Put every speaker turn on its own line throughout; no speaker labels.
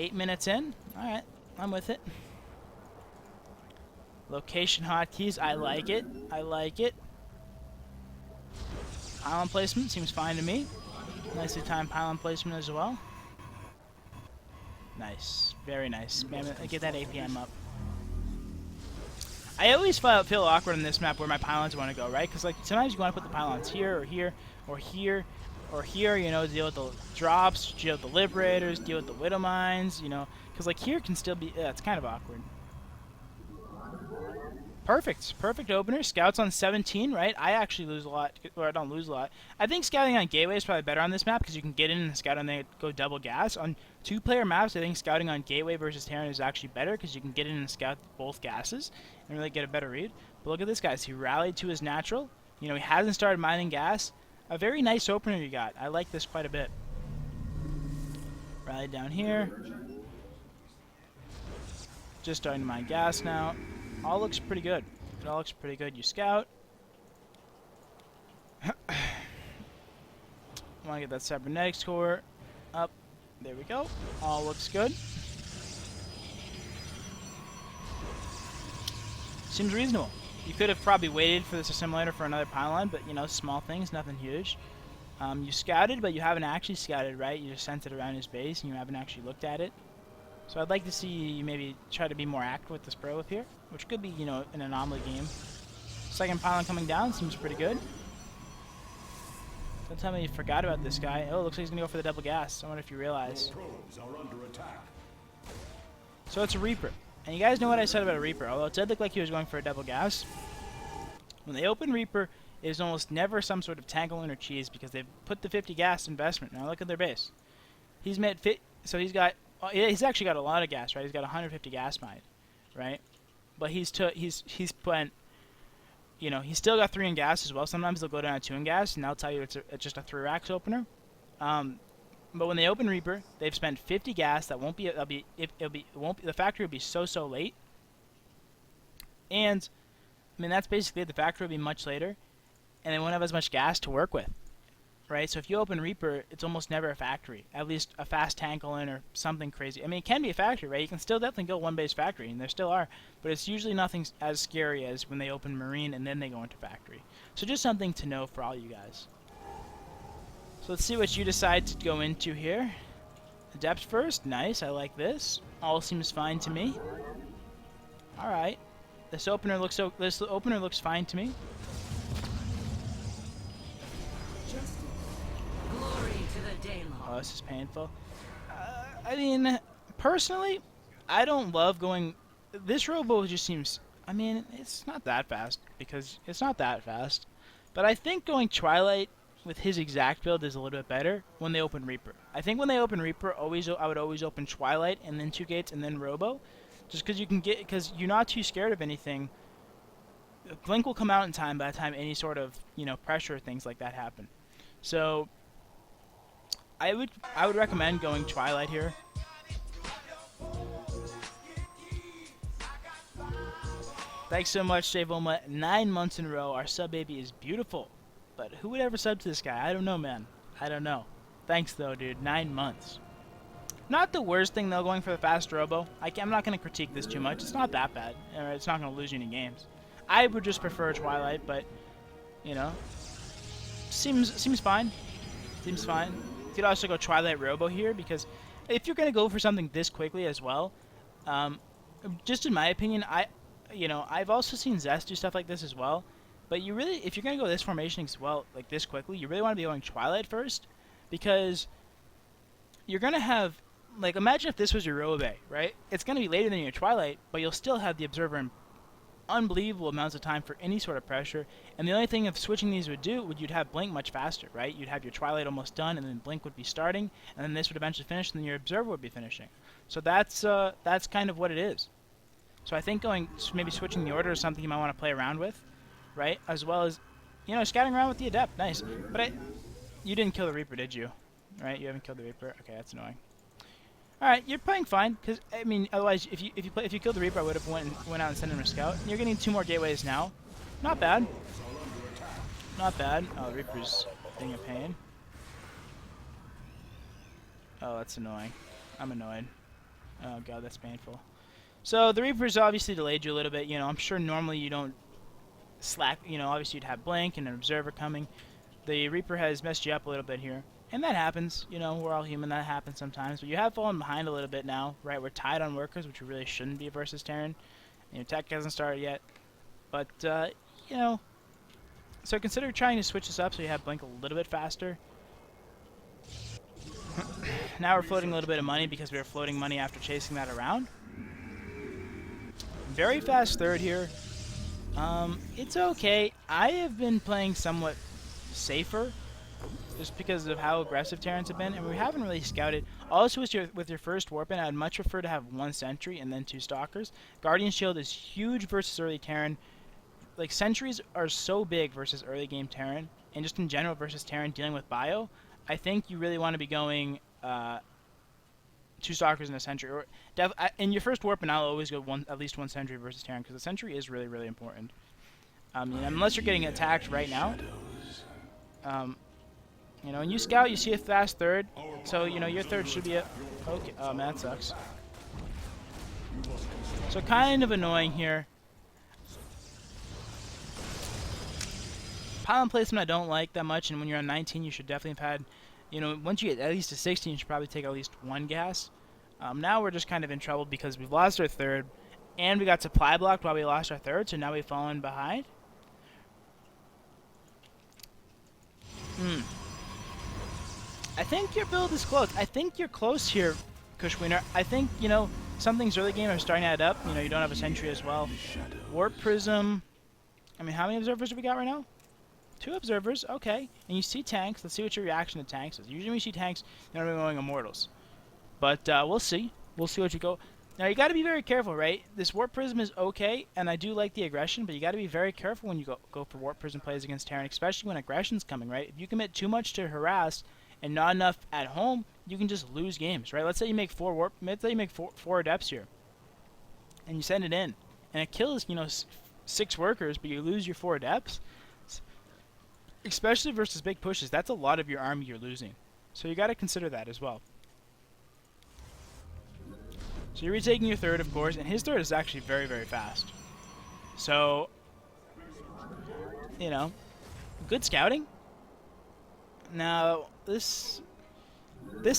8 minutes in. Alright, I'm with it. Location hotkeys, I like it. I like it. Pylon placement seems fine to me. Nicely timed pylon placement as well. Nice. Very nice. Man, get that APM up. I always feel awkward in this map where my pylons want to go, right? Because like sometimes you want to put the pylons here or here or here or here, you know, deal with the drops, deal with the liberators, deal with the widow mines, you know. Because like here can still be, it's kind of awkward. Perfect. Perfect opener. Scouts on 17, right? I actually lose a lot, or I don't lose a lot. I think scouting on gateway is probably better on this map because you can get in and scout and then go double gas. On two-player maps, I think scouting on gateway versus Terran is actually better because you can get in and scout both gases and really get a better read. But look at this, guys. He rallied to his natural. You know, he hasn't started mining gas. A very nice opener you got. I like this quite a bit. Rallied down here. Just starting to mine gas now. All looks pretty good. It all looks pretty good. You scout. Want to get that cybernetics core up. There we go. All looks good. Seems reasonable. You could have probably waited for this assimilator for another pylon, but you know, small things, nothing huge. You scouted, but you haven't actually scouted, right? You just sent it around his base, and you haven't actually looked at it. So I'd like to see you maybe try to be more active with this pro up here, which could be, you know, an anomaly game. Second pylon coming down seems pretty good. Don't tell me you forgot about this guy. Oh, looks like he's gonna go for the double gas. I wonder if you realize. So it's a Reaper, and you guys know what I said about a Reaper. Although it did look like he was going for a double gas. When they open Reaper, it is almost never some sort of tangle or cheese because they've put the 50 gas investment. Now look at their base. He's made fit, so he's got. He's actually got a lot of gas, right? He's got 150 gas mined, right? But he's put, you know, he's still got 3 in gas as well. Sometimes they'll go down to 2 in gas, and they'll tell you it's just a 3 racks opener. But when they open Reaper, they've spent 50 gas. That won't be. The factory will be so late. And I mean that's basically it. The factory will be much later, and they won't have as much gas to work with. Right, so if you open Reaper, it's almost never a factory. At least a fast tank in or something crazy. I mean, it can be a factory, right? You can still definitely go one base factory, and there still are. But it's usually nothing as scary as when they open Marine and then they go into factory. So just something to know for all you guys. So let's see what you decide to go into here. Adept first, nice. I like this. All seems fine to me. All right, this opener looks fine to me. Oh, this is painful. I mean, personally, I don't love going... This Robo just seems... I mean, it's not that fast, because it's not that fast. But I think going Twilight with his exact build is a little bit better when they open Reaper. I think when they open Reaper, I would always open Twilight, and then 2 gates, and then Robo. Just because you can get... Because you're not too scared of anything. Blink will come out in time by the time any sort of, you know, pressure or things like that happen. So... I would recommend going Twilight here. Thanks so much, Jay Voma. 9 months in a row. Our sub baby is beautiful. But who would ever sub to this guy? I don't know, man. I don't know. Thanks, though, dude. 9 months. Not the worst thing, though, going for the fast Robo. I'm not going to critique this too much. It's not that bad. It's not going to lose you any games. I would just prefer Twilight, but, you know. Seems fine. Seems fine. You could also go Twilight Robo here, because if you're going to go for something this quickly as well, just in my opinion, I've also seen Zest do stuff like this as well, but you really, if you're going to go this formation as well, like this quickly, you really want to be going Twilight first, because you're going to have, like, imagine if this was your Robo, right? It's going to be later than your Twilight, but you'll still have the Observer in unbelievable amounts of time for any sort of pressure, and the only thing of switching these would do you'd have Blink much faster, right? You'd have your Twilight almost done, and then Blink would be starting, and then this would eventually finish, and then your Observer would be finishing. So that's kind of what it is. So I think maybe switching the order is something you might want to play around with, right? As well as, you know, scouting around with the Adept, nice. But you didn't kill the Reaper, did you? Right? You haven't killed the Reaper. Okay, that's annoying. All right, you're playing fine, because I mean, otherwise, if you killed the Reaper, I would have went out and sent him a scout. You're getting 2 more gateways now. Not bad. Not bad. Oh, the Reaper's being a pain. Oh, that's annoying. I'm annoyed. Oh god, that's painful. So the Reaper's obviously delayed you a little bit. You know, I'm sure normally you don't slack. You know, obviously you'd have Blink and an Observer coming. The Reaper has messed you up a little bit here. And that happens. You know, we're all human. That happens sometimes. But you have fallen behind a little bit now, right? We're tied on workers, which we really shouldn't be versus Terran. And your tech hasn't started yet. But, you know, so consider trying to switch this up so you have Blink a little bit faster. Now we're floating a little bit of money because we were floating money after chasing that around. Very fast third here. It's okay. I have been playing somewhat safer just because of how aggressive Terrans have been, and we haven't really scouted. Also, with your first warp in, I'd much prefer to have 1 sentry and then 2 stalkers. Guardian Shield is huge versus early Terran. Like, sentries are so big versus early game Terran, and just in general versus Terran dealing with bio. I think you really want to be going 2 stalkers and a sentry. Or in your first warp, and I'll always go at least 1 sentry versus Terran, because the sentry is really, really important. You know, unless you're getting attacked right now. You know, when you scout, you see a fast third, so, you know, your third should be a... Okay, oh man, that sucks. So kind of annoying here. Pylon placement I don't like that much, and when you're on 19, you should definitely have had, you know, once you get at least a 16, you should probably take at least 1 gas. Now we're just kind of in trouble because we've lost our third, and we got supply blocked while we lost our third, so now we've fallen behind. I think your build is close. I think you're close here, Cushwiener. I think, you know, some things early game are starting to add up. You know, you don't have a sentry as well. Warp Prism. I mean, how many observers do we got right now? 2 observers, okay. And you see tanks. Let's see what your reaction to tanks is. Usually when you see tanks, you're not going Immortals. But we'll see. We'll see what you go. Now, you got to be very careful, right? This Warp Prism is okay, and I do like the aggression, but you got to be very careful when you go for Warp Prism plays against Terran, especially when aggression's coming, right? If you commit too much to harass and not enough at home, you can just lose games, right? Let's say you make 4 adepts here, and you send it in, and it kills, you know, 6 workers, but you lose your 4 adepts. Especially versus big pushes, that's a lot of your army you're losing. So you got to consider that as well. So you're retaking your third, of course, and his third is actually very, very fast. So, you know, good scouting. Now, this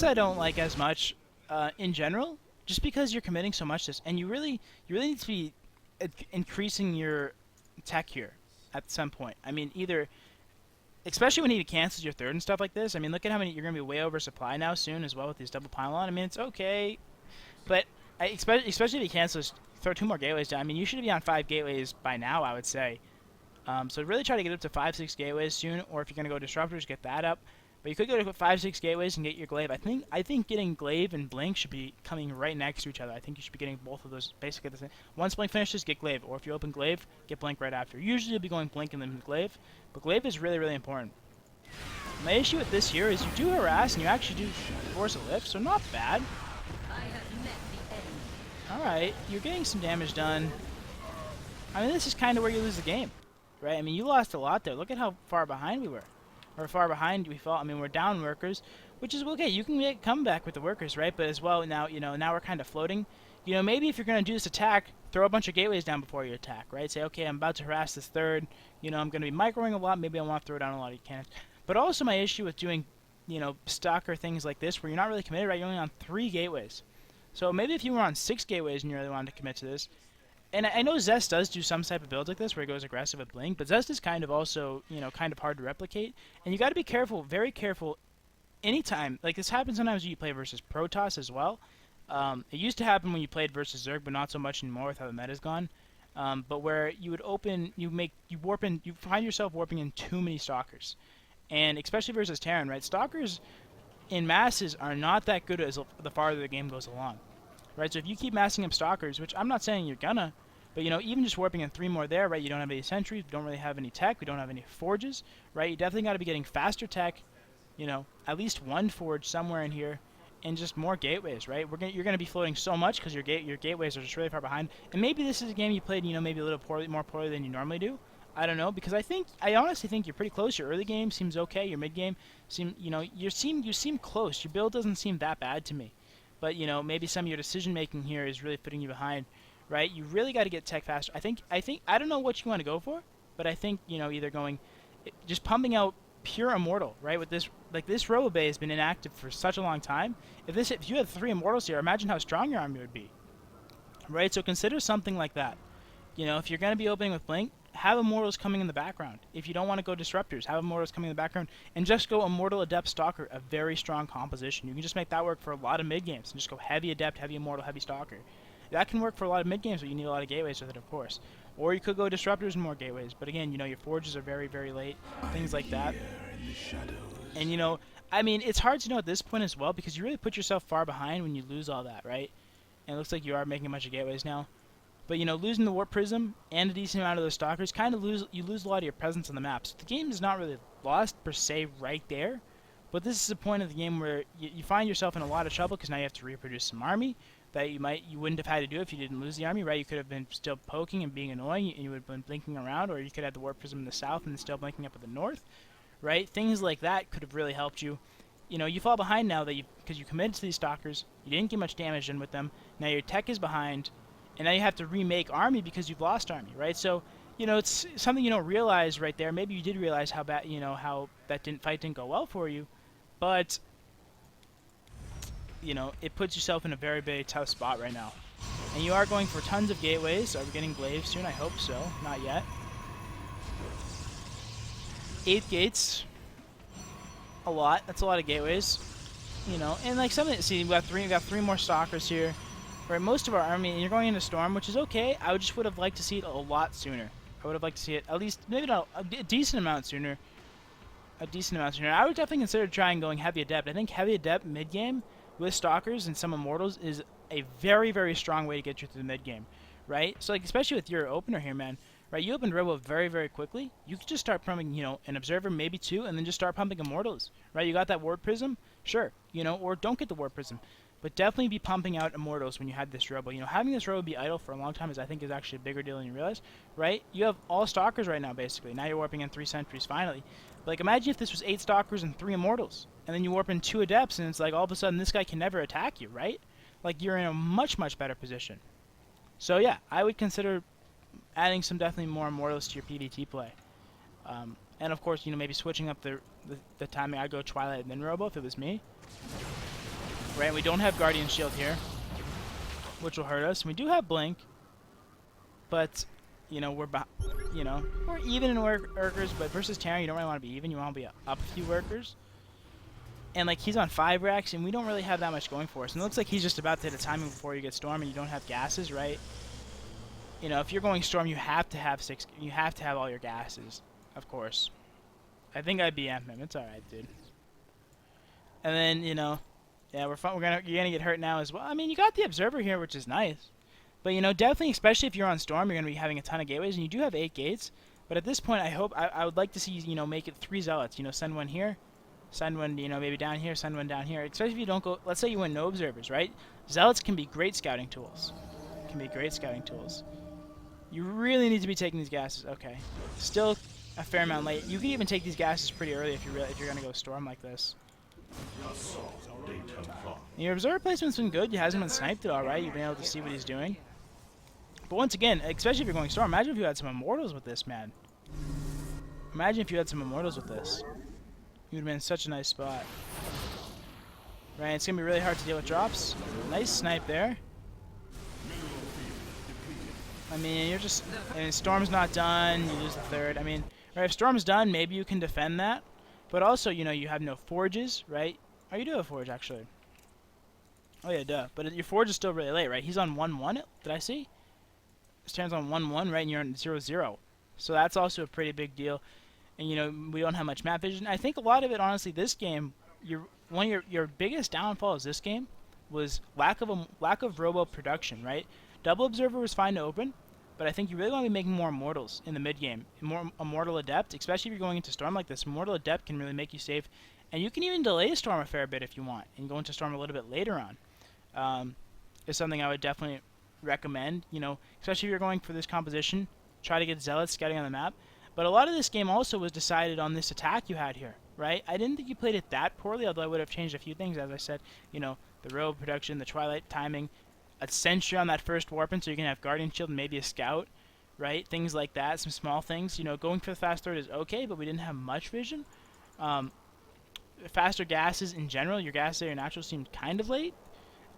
I don't like as much in general, just because you're committing so much to this, and you really need to be increasing your tech here at some point. I mean, either, especially when he cancels your third and stuff like this. I mean, look at how many you're going to be way over supply now soon as well with these double pylon. I mean, it's okay, but especially if he cancels, throw 2 more gateways down. I mean, you should be on 5 gateways by now, I would say. So really try to get up to 5-6 gateways soon, or if you're going to go disruptors, get that up. But you could go to 5-6 gateways and get your glaive. I think getting glaive and blink should be coming right next to each other. I think you should be getting both of those basically the same. Once blink finishes, get glaive, or if you open glaive, get blink right after. Usually you'll be going blink and then glaive, but glaive is really, really important. My issue with this here is you do harass and you actually do force a lift, so not bad. Alright, you're getting some damage done. I mean, this is kind of where you lose the game, right? I mean, you lost a lot there. Look at how far behind we were. Or far behind we fell. I mean, we're down workers, which is okay. You can make a comeback with the workers, right? But as well, now, you know, now we're kind of floating. You know, maybe if you're going to do this attack, throw a bunch of gateways down before you attack, right? Say, okay, I'm about to harass this third. You know, I'm going to be microing a lot. Maybe I want to throw down a lot of cannons. But also my issue with doing, you know, stalker things like this, where you're not really committed, right? You're only on 3 gateways. So maybe if you were on 6 gateways and you really wanted to commit to this, and I know Zest does do some type of builds like this where he goes aggressive with Blink, but Zest is kind of also, you know, kind of hard to replicate. And you got to be careful, very careful, anytime. Like, this happens sometimes when you play versus Protoss as well. It used to happen when you played versus Zerg, but not so much anymore with how the meta's gone. But where you would open, you find yourself warping in too many Stalkers. And especially versus Terran, right? Stalkers in masses are not that good as the farther the game goes along. Right, so if you keep massing up Stalkers, which I'm not saying you're gonna, but, you know, even just warping in 3 more there, right, you don't have any sentries, we don't really have any tech, we don't have any forges, right, you definitely got to be getting faster tech, you know, at least 1 forge somewhere in here, and just more gateways, right, you're going to be floating so much because your gateways are just really far behind, and maybe this is a game you played, you know, maybe a little more poorly than you normally do. I don't know, because I honestly think you're pretty close. Your early game seems okay, your mid game you seem close. Your build doesn't seem that bad to me. but you know, maybe some of your decision making here is really putting you behind, right? You really got to get tech faster. I don't know what you want to go for, but I think, you know, either going, just pumping out pure immortal, right? With this, like, this Robo Bay has been inactive for such a long time. If you had 3 immortals here, imagine how strong your army would be, right? So consider something like that. You know, if you're going to be opening with Blink, have Immortals coming in the background. If you don't want to go Disruptors, have Immortals coming in the background, and just go Immortal, Adept, Stalker, a very strong composition. You can just make that work for a lot of mid-games, and just go Heavy Adept, Heavy Immortal, Heavy Stalker. That can work for a lot of mid-games, but you need a lot of gateways with it, of course. Or you could go Disruptors and more gateways, but again, you know, your Forges are very, very late, things like that. And, you know, I mean, it's hard to know at this point as well, because you really put yourself far behind when you lose all that, right? And it looks like you are making a bunch of gateways now. But, you know, losing the Warp Prism and a decent amount of those Stalkers, you lose a lot of your presence on the map. So the game is not really lost, per se, right there. But this is a point of the game where you find yourself in a lot of trouble, because now you have to reproduce some army that you wouldn't have had to do if you didn't lose the army, right? You could have been still poking and being annoying, and you would have been blinking around, or you could have the Warp Prism in the south and still blinking up at the north, right? Things like that could have really helped you. You know, you fall behind now because you committed to these Stalkers, you didn't get much damage in with them, now your tech is behind, and now you have to remake army because you've lost army, right? So, you know, it's something you don't realize right there. Maybe you did realize how bad, you know, how that fight didn't go well for you, but, you know, it puts yourself in a very, very tough spot right now. And you are going for tons of gateways. Are we getting Glaive soon? I hope so. Not yet. 8 gates. A lot. That's a lot of gateways. You know, and like some of it, see, we got 3 more Stalkers here. Right, most of our army, and you're going into Storm, which is okay. I just would have liked to see it a lot sooner. I would have liked to see it at least, maybe not a decent amount sooner. A decent amount sooner. I would definitely consider trying going Heavy Adept. I think Heavy Adept mid-game with Stalkers and some Immortals is a very, very strong way to get you through the mid-game, right? So, like, especially with your opener here, man, right? You opened Robo very, very quickly. You could just start pumping, you know, an Observer, maybe 2, and then just start pumping Immortals, right? You got that Warp Prism? Sure, you know, or don't get the Warp Prism. But definitely be pumping out Immortals when you had this Robo. You know, having this Robo be idle for a long time I think is actually a bigger deal than you realize, right? You have all Stalkers right now, basically. Now you're warping in 3 Sentries, finally. But, like, imagine if this was 8 Stalkers and 3 Immortals. And then you warp in 2 Adepts, and it's like all of a sudden this guy can never attack you, right? Like, you're in a much, much better position. So, yeah, I would consider adding some definitely more Immortals to your PvT play. And, of course, you know, maybe switching up the timing. I'd go Twilight and then Robo if it was me. Right, we don't have Guardian Shield here, which will hurt us. We do have Blink, but, you know, we're even in workers, but versus Terran, you don't really want to be even. You want to be up a few workers. And, like, he's on 5 racks, and we don't really have that much going for us. And it looks like he's just about to hit a timing before you get Storm, and you don't have gases, right? You know, if you're going Storm, you have to have all your gases, of course. I think I BM him. It's alright, dude. And then, you know, yeah, you're gonna get hurt now as well. I mean, you got the Observer here, which is nice. But, you know, definitely, especially if you're on Storm, you're gonna be having a ton of gateways, and you do have 8 gates. But at this point, I would like to see, you know, make it 3 Zealots. You know, send one here, send one, you know, maybe down here, send one down here. Especially if you don't go. Let's say you win no Observers, right? Zealots can be great scouting tools. You really need to be taking these gases. Okay, still a fair amount late. You can even take these gases pretty early if you're gonna go Storm like this. Your Observer placement's been good. He hasn't been sniped at all, right? You've been able to see what he's doing. But once again, especially if you're going Storm, imagine if you had some Immortals with this, man. Imagine if you had some Immortals with this. You would have been in such a nice spot. Right, it's going to be really hard to deal with drops. Nice snipe there. I mean, you're just... And Storm's not done. You lose the 3rd. I mean, right, if Storm's done, maybe you can defend that. But also, you know, you have no Forges, right? Oh, you do have a Forge, actually. Oh, yeah, duh. But your Forge is still really late, right? He's on 1-1, did I see? His turn's on 1-1, right? And you're on 0-0. So that's also a pretty big deal. And, you know, we don't have much map vision. I think a lot of it, honestly, this game, one of your biggest downfalls this game was lack of Robo production, right? Double Observer was fine to open, but I think you really want to be making more Immortals in the mid-game. More Immortal Adept, especially if you're going into Storm like this. Immortal Adept can really make you safe. And you can even delay Storm a fair bit if you want, and go into Storm a little bit later on. Is something I would definitely recommend, you know, especially if you're going for this composition. Try to get Zealots scouting on the map. But a lot of this game also was decided on this attack you had here, right? I didn't think you played it that poorly, although I would have changed a few things, as I said. You know, the Robo production, the Twilight timing, a sentry on that first warpin so you can have Guardian Shield and maybe a Scout, right? Things like that, some small things. You know, going for the fast third is okay, but we didn't have much vision. Faster gases in general, your gas area natural seemed kind of late.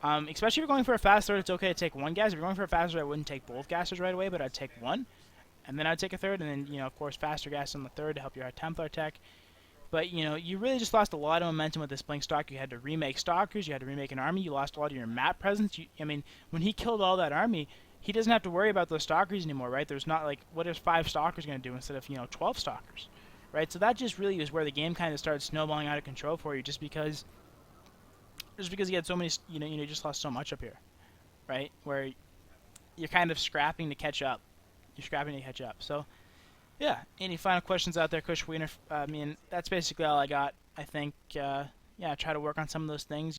Especially if you're going for a fast third, it's okay to take one gas. If you're going for a fast third, I wouldn't take both gases right away, but I'd take one. And then I'd take a third, and then, you know, of course, faster gas on the third to help your Templar tech. But, you know, you really just lost a lot of momentum with this Blink Stalker. You had to remake Stalkers, you had to remake an army, you lost a lot of your map presence. I mean, when he killed all that army, he doesn't have to worry about those Stalkers anymore, right? There's not, like, what is 5 Stalkers going to do instead of, you know, 12 Stalkers, right? So that just really is where the game kind of started snowballing out of control for you, just because he had so many, you just lost so much up here, right? Where you're kind of scrapping to catch up. You're scrapping to catch up. So, yeah. Any final questions out there, Kush Wiener? I mean, that's basically all I got. I think, yeah, try to work on some of those things.